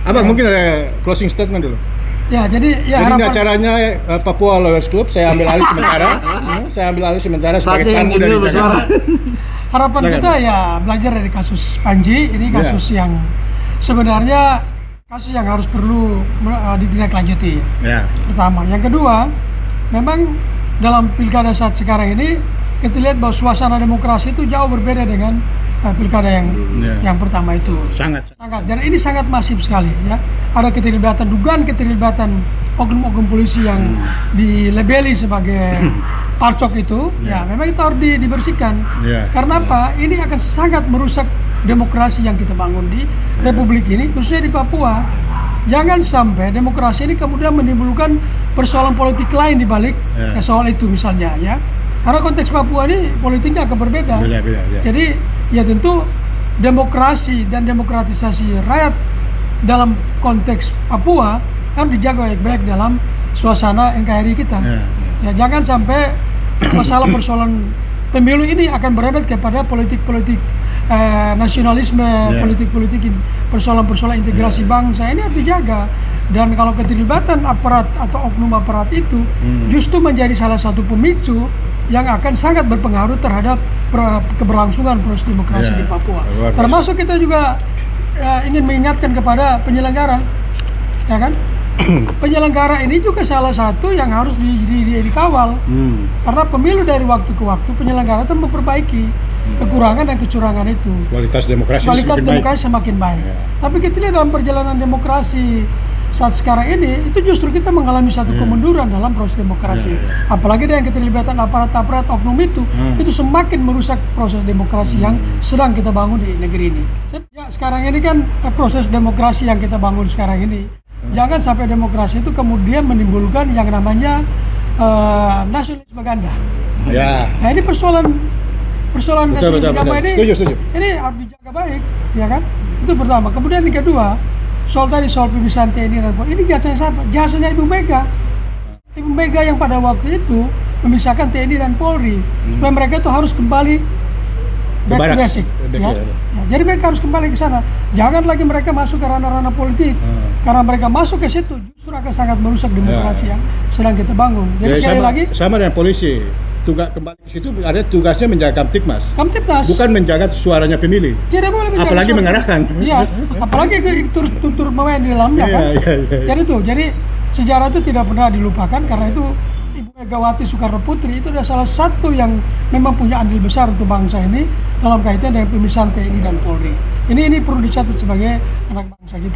Abang mungkin ada closing statement dulu. Ya, jadi Jadi ini acaranya Papua Lawyers Club, saya ambil alih sementara sebagai tamu dari Jakarta. Harapan kita ya belajar dari kasus Panji. Ini kasus yang sebenarnya kasus yang harus perlu ditindaklanjuti. Pertama, yang kedua, memang dalam pilkada saat sekarang ini kita lihat bahwa suasana demokrasi itu jauh berbeda dengan pilkada yang pertama itu. Sangat. Dan ini sangat masif sekali ya. Ada dugaan keterlibatan oknum-oknum polisi yang dilabeli sebagai parcok itu, ya memang itu harus dibersihkan. Karena apa? Ini akan sangat merusak demokrasi yang kita bangun di Republik ini, khususnya di Papua. Jangan sampai demokrasi ini kemudian menimbulkan persoalan politik lain di balik soal itu misalnya ya. Karena konteks Papua ini politiknya akan berbeda. Jadi ya tentu demokrasi dan demokratisasi rakyat dalam konteks Papua harus dijaga baik-baik dalam suasana NKRI kita. Ya jangan sampai persoalan pemilu ini akan berebet kepada politik-politik nasionalisme, politik-politik persoalan-persoalan integrasi bangsa ini harus dijaga. Dan kalau keterlibatan aparat atau oknum aparat itu justru menjadi salah satu pemicu yang akan sangat berpengaruh terhadap keberlangsungan proses demokrasi di Papua. Termasuk kita juga ingin mengingatkan kepada penyelenggara, ya kan? Penyelenggara ini juga salah satu yang harus dikawal. Karena pemilu dari waktu ke waktu penyelenggara itu memperbaiki kekurangan dan kecurangan itu. Kualitas demokrasi semakin baik. Tapi kita lihat dalam perjalanan demokrasi saat sekarang ini itu justru kita mengalami satu kemunduran dalam proses demokrasi. Apalagi dengan keterlibatan aparat-aparat oknum itu semakin merusak proses demokrasi yang sedang kita bangun di negeri ini. Ya, sekarang ini kan proses demokrasi yang kita bangun sekarang ini, jangan sampai demokrasi itu kemudian menimbulkan yang namanya nasionalisme ganda. Nah ini persoalan nasionalisme ganda ini, ini harus dijaga baik, ya kan? Itu pertama. Kemudian yang kedua, soal pemisahan TNI dan Polri, ini jasanya Ibu Mega. Ibu Mega yang pada waktu itu memisahkan TNI dan Polri, supaya mereka itu harus kembali back to basic. Jadi mereka harus kembali ke sana. Jangan lagi mereka masuk ke ranah-ranah politik. Karena mereka masuk ke situ justru akan sangat merusak demokrasi yang sedang kita bangun. Jadi sekali lagi sama dengan polisi. Kembali ke situ ada tugasnya menjaga Kamtipmas. Bukan menjaga suaranya pemilih. Tidak boleh menjaga. Apalagi mengarahkan. Iya, apalagi tutur main di dalamnya kan. Jadi sejarah itu tidak pernah dilupakan karena itu Ibu Megawati Soekarno Putri itu adalah salah satu yang memang punya andil besar untuk bangsa ini dalam kaitan dengan pemisahan TNI dan Polri. Ini perlu dicatat sebagai anak bangsa kita.